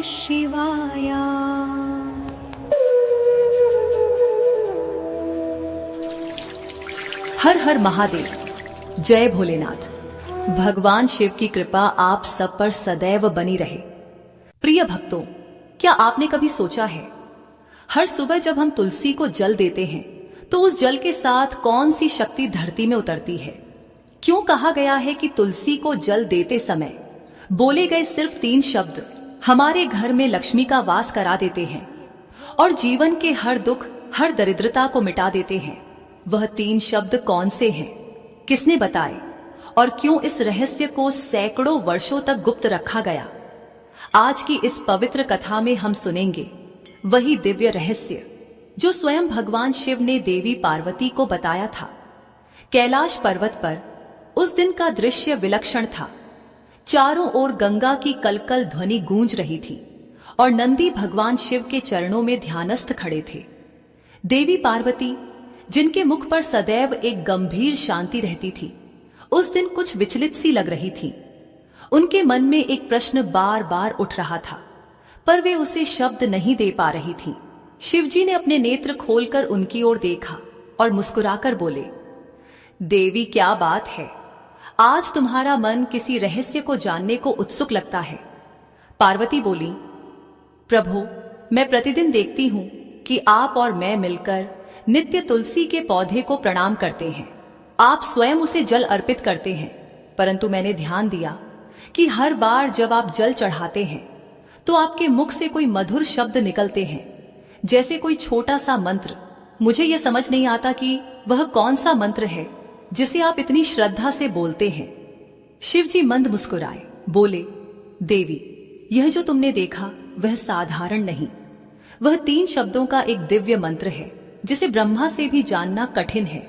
शिवाय। हर हर महादेव। जय भोलेनाथ। भगवान शिव की कृपा आप सब पर सदैव बनी रहे। प्रिय भक्तों, क्या आपने कभी सोचा है, हर सुबह जब हम तुलसी को जल देते हैं तो उस जल के साथ कौन सी शक्ति धरती में उतरती है? क्यों कहा गया है कि तुलसी को जल देते समय बोले गए सिर्फ 3 शब्द हमारे घर में लक्ष्मी का वास करा देते हैं और जीवन के हर दुख, हर दरिद्रता को मिटा देते हैं? वह 3 शब्द कौन से हैं? किसने बताए और क्यों इस रहस्य को सैकड़ों वर्षों तक गुप्त रखा गया? आज की इस पवित्र कथा में हम सुनेंगे वही दिव्य रहस्य जो स्वयं भगवान शिव ने देवी पार्वती को बताया था। कैलाश पर्वत पर उस दिन का दृश्य विलक्षण था। चारों ओर गंगा की कलकल ध्वनि गूंज रही थी और नंदी भगवान शिव के चरणों में ध्यानस्थ खड़े थे। देवी पार्वती, जिनके मुख पर सदैव एक गंभीर शांति रहती थी, उस दिन कुछ विचलित सी लग रही थी। उनके मन में एक प्रश्न बार बार उठ रहा था, पर वे उसे शब्द नहीं दे पा रही थी। शिवजी ने अपने नेत्र खोलकर उनकी ओर देखा और मुस्कुराकर बोले, देवी, क्या बात है? आज तुम्हारा मन किसी रहस्य को जानने को उत्सुक लगता है। पार्वती बोली, प्रभु, मैं प्रतिदिन देखती हूं कि आप और मैं मिलकर नित्य तुलसी के पौधे को प्रणाम करते हैं। आप स्वयं उसे जल अर्पित करते हैं, परंतु मैंने ध्यान दिया कि हर बार जब आप जल चढ़ाते हैं तो आपके मुख से कोई मधुर शब्द निकलते हैं, जैसे कोई छोटा सा मंत्र। मुझे यह समझ नहीं आता कि वह कौन सा मंत्र है जिसे आप इतनी श्रद्धा से बोलते हैं। शिवजी मंद मुस्कुराए, बोले, देवी, यह जो तुमने देखा वह साधारण नहीं, वह 3 शब्दों का एक दिव्य मंत्र है जिसे ब्रह्मा से भी जानना कठिन है,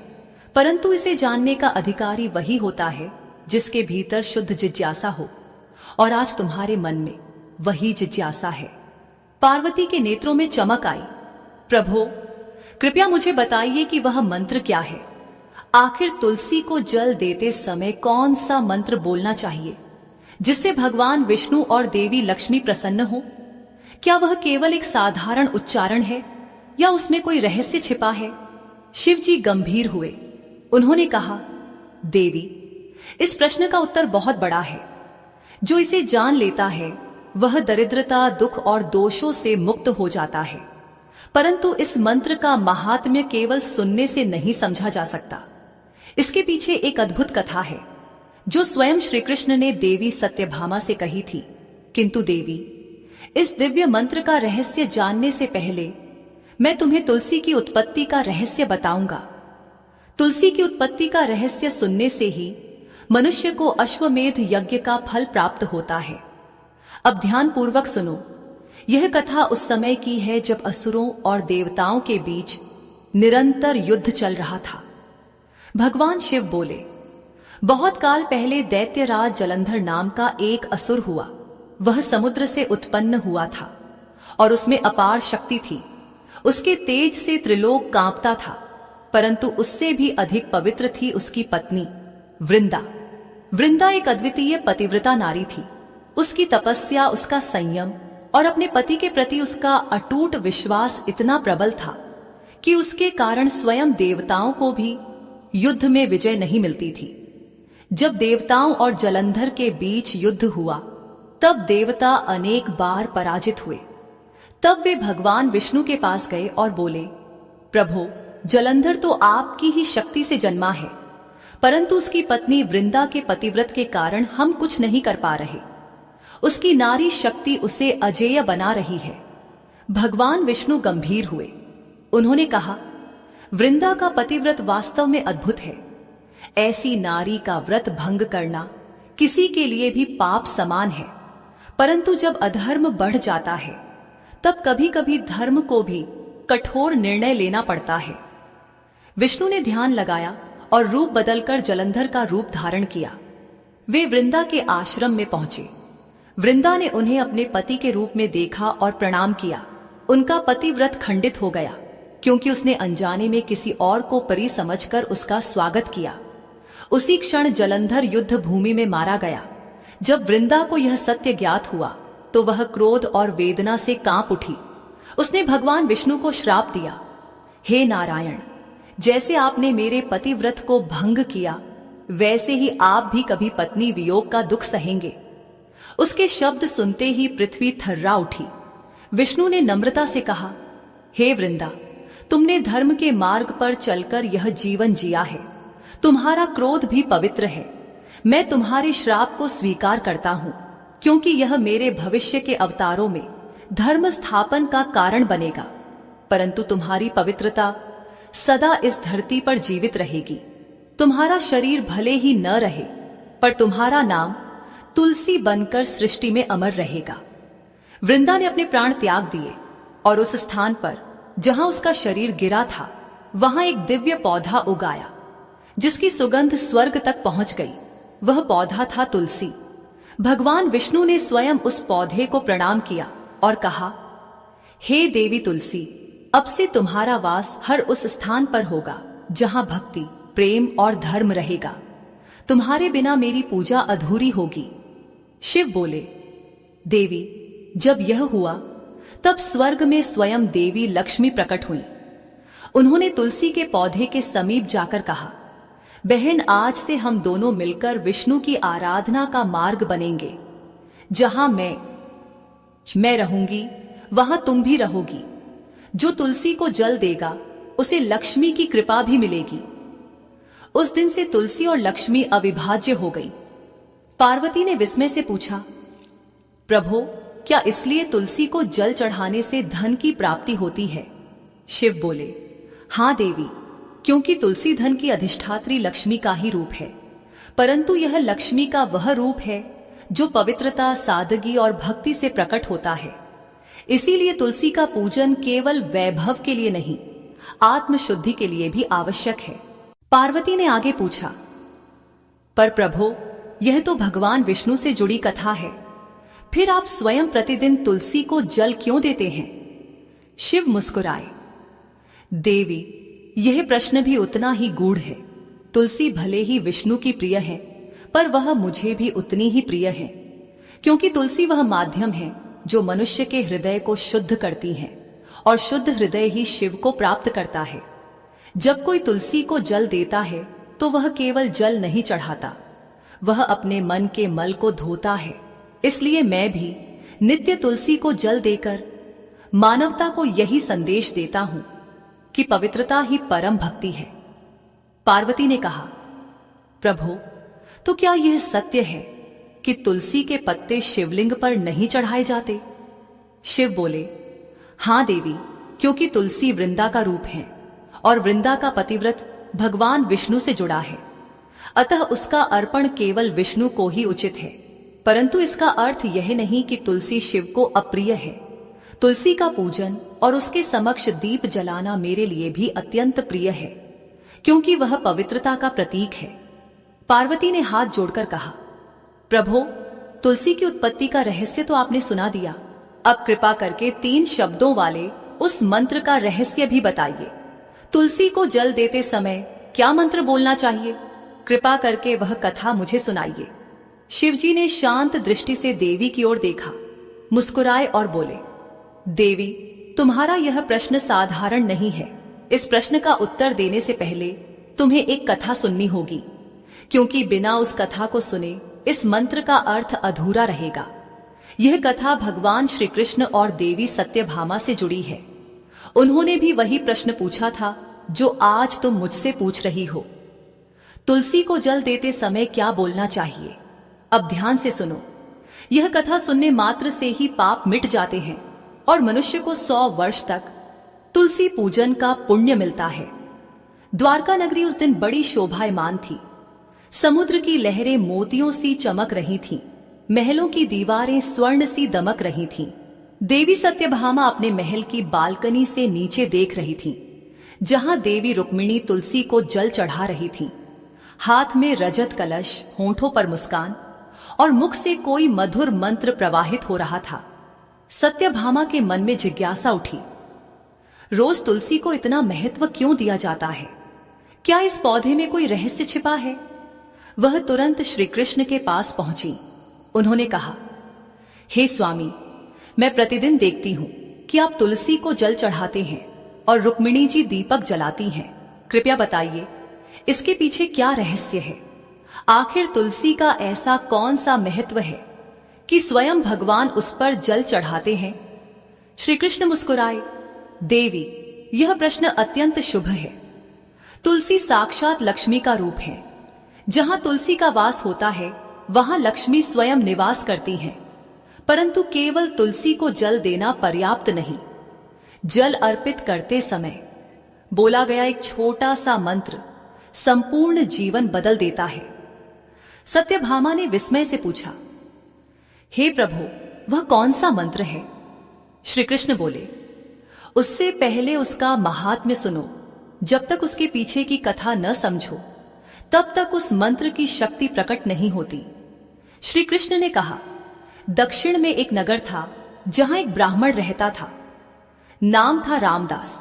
परंतु इसे जानने का अधिकारी वही होता है जिसके भीतर शुद्ध जिज्ञासा हो, और आज तुम्हारे मन में वही जिज्ञासा है। पार्वती के नेत्रों में चमक आई। प्रभु, कृपया मुझे बताइए कि वह मंत्र क्या है। आखिर तुलसी को जल देते समय कौन सा मंत्र बोलना चाहिए जिससे भगवान विष्णु और देवी लक्ष्मी प्रसन्न हो? क्या वह केवल एक साधारण उच्चारण है या उसमें कोई रहस्य छिपा है? शिवजी गंभीर हुए। उन्होंने कहा, देवी, इस प्रश्न का उत्तर बहुत बड़ा है। जो इसे जान लेता है वह दरिद्रता, दुख और दोषों से मुक्त हो जाता है, परंतु इस मंत्र का महात्म्य केवल सुनने से नहीं समझा जा सकता। इसके पीछे एक अद्भुत कथा है जो स्वयं श्री कृष्ण ने देवी सत्यभामा से कही थी। किंतु देवी, इस दिव्य मंत्र का रहस्य जानने से पहले मैं तुम्हें तुलसी की उत्पत्ति का रहस्य बताऊंगा। तुलसी की उत्पत्ति का रहस्य सुनने से ही मनुष्य को अश्वमेध यज्ञ का फल प्राप्त होता है। अब ध्यान पूर्वक सुनो। यह कथा उस समय की है जब असुरों और देवताओं के बीच निरंतर युद्ध चल रहा था। भगवान शिव बोले, बहुत काल पहले दैत्यराज जलंधर नाम का एक असुर हुआ। वह समुद्र से उत्पन्न हुआ था और उसमें अपार शक्ति थी। उसके तेज से त्रिलोक कांपता था, परंतु उससे भी अधिक पवित्र थी उसकी पत्नी वृंदा। वृंदा एक अद्वितीय पतिव्रता नारी थी। उसकी तपस्या, उसका संयम और अपने पति के प्रति उसका अटूट विश्वास इतना प्रबल था कि उसके कारण स्वयं देवताओं को भी युद्ध में विजय नहीं मिलती थी। जब देवताओं और जलंधर के बीच युद्ध हुआ तब देवता अनेक बार पराजित हुए। तब वे भगवान विष्णु के पास गए और बोले, प्रभु, जलंधर तो आपकी ही शक्ति से जन्मा है, परंतु उसकी पत्नी वृंदा के पतिव्रत के कारण हम कुछ नहीं कर पा रहे। उसकी नारी शक्ति उसे अजेय बना रही है। भगवान विष्णु गंभीर हुए। उन्होंने कहा, वृंदा का पतिव्रत वास्तव में अद्भुत है। ऐसी नारी का व्रत भंग करना किसी के लिए भी पाप समान है, परंतु जब अधर्म बढ़ जाता है तब कभी कभी धर्म को भी कठोर निर्णय लेना पड़ता है। विष्णु ने ध्यान लगाया और रूप बदलकर जलंधर का रूप धारण किया। वे वृंदा के आश्रम में पहुंचे। वृंदा ने उन्हें अपने पति के रूप में देखा और प्रणाम किया। उनका पतिव्रत खंडित हो गया क्योंकि उसने अनजाने में किसी और को परी समझकर उसका स्वागत किया। उसी क्षण जलंधर युद्ध भूमि में मारा गया। जब वृंदा को यह सत्य ज्ञात हुआ तो वह क्रोध और वेदना से कांप उठी। उसने भगवान विष्णु को श्राप दिया, हे नारायण, जैसे आपने मेरे पतिव्रत को भंग किया, वैसे ही आप भी कभी पत्नी वियोग का दुख सहेंगे। उसके शब्द सुनते ही पृथ्वी थर्रा उठी। विष्णु ने नम्रता से कहा, हे वृंदा, तुमने धर्म के मार्ग पर चलकर यह जीवन जिया है। तुम्हारा क्रोध भी पवित्र है। मैं तुम्हारे श्राप को स्वीकार करता हूं, क्योंकि यह मेरे भविष्य के अवतारों में धर्म स्थापन का कारण बनेगा। परंतु तुम्हारी पवित्रता सदा इस धरती पर जीवित रहेगी। तुम्हारा शरीर भले ही न रहे, पर तुम्हारा नाम तुलसी बनकर सृष्टि में अमर रहेगा। वृंदा ने अपने प्राण त्याग दिए और उस स्थान पर जहां उसका शरीर गिरा था, वहां एक दिव्य पौधा उगाया, जिसकी सुगंध स्वर्ग तक पहुंच गई। वह पौधा था तुलसी। भगवान विष्णु ने स्वयं उस पौधे को प्रणाम किया और कहा, हे देवी तुलसी, अब से तुम्हारा वास हर उस स्थान पर होगा जहां भक्ति, प्रेम और धर्म रहेगा। तुम्हारे बिना मेरी पूजा अधूरी होगी। शिव बोले, देवी, जब यह हुआ तब स्वर्ग में स्वयं देवी लक्ष्मी प्रकट हुई। उन्होंने तुलसी के पौधे के समीप जाकर कहा, बहन, आज से हम दोनों मिलकर विष्णु की आराधना का मार्ग बनेंगे। जहां मैं रहूंगी, वहां तुम भी रहोगी। जो तुलसी को जल देगा, उसे लक्ष्मी की कृपा भी मिलेगी। उस दिन से तुलसी और लक्ष्मी अविभाज्य हो गई। पार्वती ने विस्मय से पूछा, प्रभो, क्या इसलिए तुलसी को जल चढ़ाने से धन की प्राप्ति होती है? शिव बोले, हां देवी, क्योंकि तुलसी धन की अधिष्ठात्री लक्ष्मी का ही रूप है। परंतु यह लक्ष्मी का वह रूप है जो पवित्रता, सादगी और भक्ति से प्रकट होता है। इसीलिए तुलसी का पूजन केवल वैभव के लिए नहीं, आत्मशुद्धि के लिए भी आवश्यक है। पार्वती ने आगे पूछा, पर प्रभो, यह तो भगवान विष्णु से जुड़ी कथा है, फिर आप स्वयं प्रतिदिन तुलसी को जल क्यों देते हैं? शिव मुस्कुराए, देवी, यह प्रश्न भी उतना ही गूढ़ है। तुलसी भले ही विष्णु की प्रिय है, पर वह मुझे भी उतनी ही प्रिय है, क्योंकि तुलसी वह माध्यम है जो मनुष्य के हृदय को शुद्ध करती है, और शुद्ध हृदय ही शिव को प्राप्त करता है। जब कोई तुलसी को जल देता है तो वह केवल जल नहीं चढ़ाता, वह अपने मन के मल को धोता है। इसलिए मैं भी नित्य तुलसी को जल देकर मानवता को यही संदेश देता हूं कि पवित्रता ही परम भक्ति है। पार्वती ने कहा, प्रभु, तो क्या यह सत्य है कि तुलसी के पत्ते शिवलिंग पर नहीं चढ़ाए जाते? शिव बोले, हां देवी, क्योंकि तुलसी वृंदा का रूप है और वृंदा का पतिव्रत भगवान विष्णु से जुड़ा है। अतः उसका अर्पण केवल विष्णु को ही उचित है। परंतु इसका अर्थ यह नहीं कि तुलसी शिव को अप्रिय है। तुलसी का पूजन और उसके समक्ष दीप जलाना मेरे लिए भी अत्यंत प्रिय है, क्योंकि वह पवित्रता का प्रतीक है। पार्वती ने हाथ जोड़कर कहा, प्रभो, तुलसी की उत्पत्ति का रहस्य तो आपने सुना दिया, अब कृपा करके 3 शब्दों वाले उस मंत्र का रहस्य भी बताइए। तुलसी को जल देते समय क्या मंत्र बोलना चाहिए? कृपा करके वह कथा मुझे सुनाइए। शिवजी ने शांत दृष्टि से देवी की ओर देखा, मुस्कुराए और बोले, देवी, तुम्हारा यह प्रश्न साधारण नहीं है। इस प्रश्न का उत्तर देने से पहले तुम्हें एक कथा सुननी होगी, क्योंकि बिना उस कथा को सुने इस मंत्र का अर्थ अधूरा रहेगा। यह कथा भगवान श्री कृष्ण और देवी सत्यभामा से जुड़ी है। उन्होंने भी वही प्रश्न पूछा था जो आज तुम मुझसे पूछ रही हो। तुलसी को जल देते समय क्या बोलना चाहिए? अब ध्यान से सुनो। यह कथा सुनने मात्र से ही पाप मिट जाते हैं और मनुष्य को 100 वर्ष तक तुलसी पूजन का पुण्य मिलता है। द्वारका नगरी उस दिन बड़ी शोभायमान थी। समुद्र की लहरें मोतियों सी चमक रही थीं, महलों की दीवारें स्वर्ण सी दमक रही थीं। देवी सत्यभामा अपने महल की बालकनी से नीचे देख रही थीं, जहां देवी रुक्मिणी तुलसी को जल चढ़ा रही थीं। हाथ में रजत कलश, होंठों पर मुस्कान और मुख से कोई मधुर मंत्र प्रवाहित हो रहा था। सत्यभामा के मन में जिज्ञासा उठी, रोज तुलसी को इतना महत्व क्यों दिया जाता है? क्या इस पौधे में कोई रहस्य छिपा है? वह तुरंत श्री कृष्ण के पास पहुंची। उन्होंने कहा, हे स्वामी, मैं प्रतिदिन देखती हूँ कि आप तुलसी को जल चढ़ाते हैं और रुक्मिणी जी दीपक जलाती हैं। कृपया बताइए, इसके पीछे क्या रहस्य है? आखिर तुलसी का ऐसा कौन सा महत्व है कि स्वयं भगवान उस पर जल चढ़ाते हैं? श्री कृष्ण मुस्कुराए, देवी, यह प्रश्न अत्यंत शुभ है। तुलसी साक्षात लक्ष्मी का रूप है। जहां तुलसी का वास होता है वहां लक्ष्मी स्वयं निवास करती हैं। परंतु केवल तुलसी को जल देना पर्याप्त नहीं। जल अर्पित करते समय बोला गया एक छोटा सा मंत्र संपूर्ण जीवन बदल देता है। सत्यभामा ने विस्मय से पूछा, हे प्रभु, वह कौन सा मंत्र है? श्री कृष्ण बोले, उससे पहले उसका महात्म्य सुनो। जब तक उसके पीछे की कथा न समझो तब तक उस मंत्र की शक्ति प्रकट नहीं होती। श्री कृष्ण ने कहा, दक्षिण में एक नगर था जहां एक ब्राह्मण रहता था। नाम था रामदास।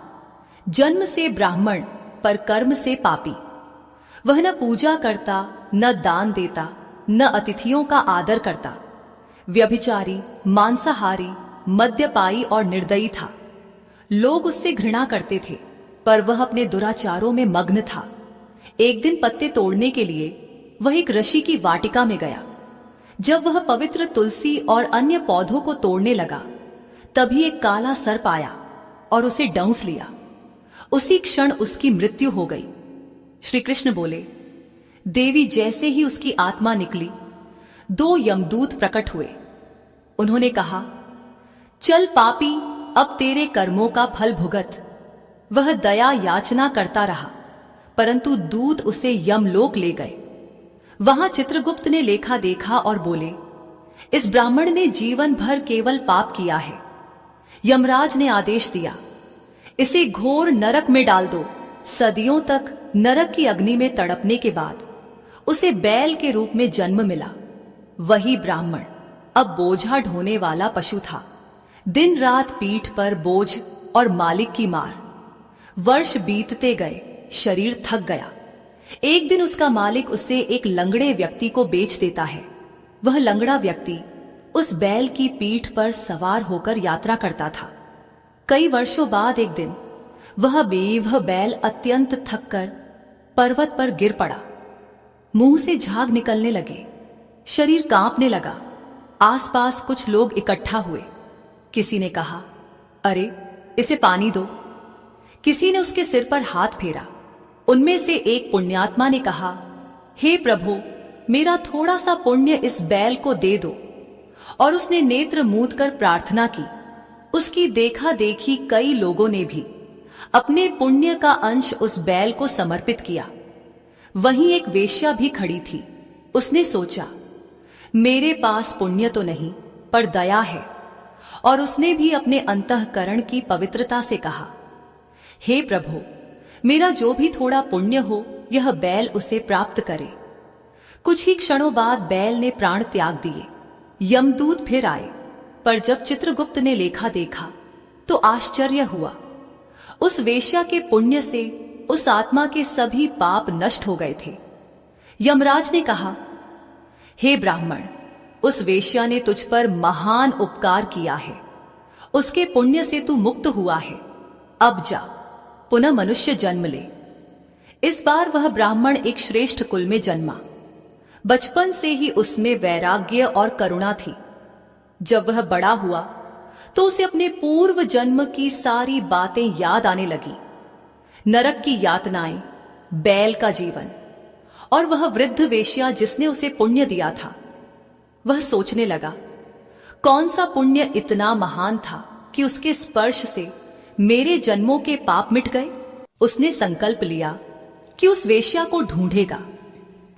जन्म से ब्राह्मण पर कर्म से पापी। वह न पूजा करता, न दान देता, न अतिथियों का आदर करता। व्यभिचारी, मांसाहारी, मद्यपायी और निर्दयी था। लोग उससे घृणा करते थे, पर वह अपने दुराचारों में मग्न था। एक दिन पत्ते तोड़ने के लिए वह एक ऋषि की वाटिका में गया। जब वह पवित्र तुलसी और अन्य पौधों को तोड़ने लगा, तभी एक काला सर्प आया और उसे डंस लिया। उसी क्षण उसकी मृत्यु हो गई। श्री कृष्ण बोले, देवी, जैसे ही उसकी आत्मा निकली, 2 यमदूत प्रकट हुए। उन्होंने कहा, चल पापी, अब तेरे कर्मों का फल भुगत। वह दया याचना करता रहा, परंतु दूत उसे यमलोक ले गए। वहां चित्रगुप्त ने लेखा देखा और बोले, इस ब्राह्मण ने जीवन भर केवल पाप किया है। यमराज ने आदेश दिया, इसे घोर नरक में डाल दो। सदियों तक नरक की अग्नि में तड़पने के बाद उसे बैल के रूप में जन्म मिला। वही ब्राह्मण अब बोझा ढोने वाला पशु था। दिन रात पीठ पर बोझ और मालिक की मार। वर्ष बीतते गए, शरीर थक गया। एक दिन उसका मालिक उसे एक लंगड़े व्यक्ति को बेच देता है। वह लंगड़ा व्यक्ति उस बैल की पीठ पर सवार होकर यात्रा करता था। कई वर्षों बाद एक दिन वह बेवह बैल अत्यंत थककर पर्वत पर गिर पड़ा। मुंह से झाग निकलने लगे, शरीर कांपने लगा। आसपास कुछ लोग इकट्ठा हुए। किसी ने कहा, अरे, इसे पानी दो। किसी ने उसके सिर पर हाथ फेरा। उनमें से एक पुण्यात्मा ने कहा, हे प्रभु, मेरा थोड़ा सा पुण्य इस बैल को दे दो। और उसने नेत्र मूंद कर प्रार्थना की। उसकी देखा देखी कई लोगों ने भी अपने पुण्य का अंश उस बैल को समर्पित किया। वहीं एक वेश्या भी खड़ी थी। उसने सोचा, मेरे पास पुण्य तो नहीं, पर दया है। और उसने भी अपने अंतःकरण की पवित्रता से कहा, हे प्रभु, मेरा जो भी थोड़ा पुण्य हो, यह बैल उसे प्राप्त करे। कुछ ही क्षणों बाद बैल ने प्राण त्याग दिए। यमदूत फिर आए, पर जब चित्रगुप्त ने लेखा देखा तो आश्चर्य हुआ। उस वेश्या के पुण्य से उस आत्मा के सभी पाप नष्ट हो गए थे। यमराज ने कहा, हे ब्राह्मण, उस वेश्या ने तुझ पर महान उपकार किया है। उसके पुण्य से तू मुक्त हुआ है। अब जा, पुनः मनुष्य जन्म ले। इस बार वह ब्राह्मण एक श्रेष्ठ कुल में जन्मा। बचपन से ही उसमें वैराग्य और करुणा थी। जब वह बड़ा हुआ तो उसे अपने पूर्व जन्म की सारी बातें याद आने लगी। नरक की यातनाएं, बैल का जीवन और वह वृद्ध वेश्या जिसने उसे पुण्य दिया था। वह सोचने लगा, कौन सा पुण्य इतना महान था कि उसके स्पर्श से मेरे जन्मों के पाप मिट गए। उसने संकल्प लिया कि उस वेश्या को ढूंढेगा।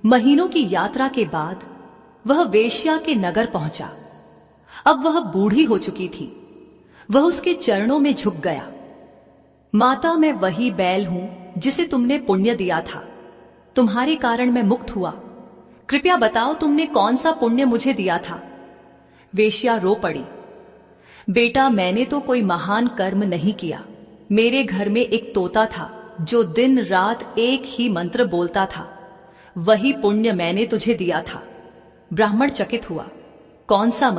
महीनों की यात्रा के बाद वह वेश्या के नगर पहुंचा। अब वह बूढ़ी हो चुकी थी। वह उसके चरणों में झुक गया। माता, मैं वही बैल हूं जिसे तुमने पुण्य दिया था। तुम्हारे कारण मैं मुक्त हुआ। कृपया बताओ, तुमने कौन सा पुण्य मुझे दिया था? वेश्या रो पड़ी। बेटा, मैंने तो कोई महान कर्म नहीं किया। मेरे घर में एक तोता था जो दिन रात एक ही मंत्र बोलता था। वही पुण्य मैंने तुझे दिया था। ब्राह्मण चकित हुआ, कौन सा मंत्र?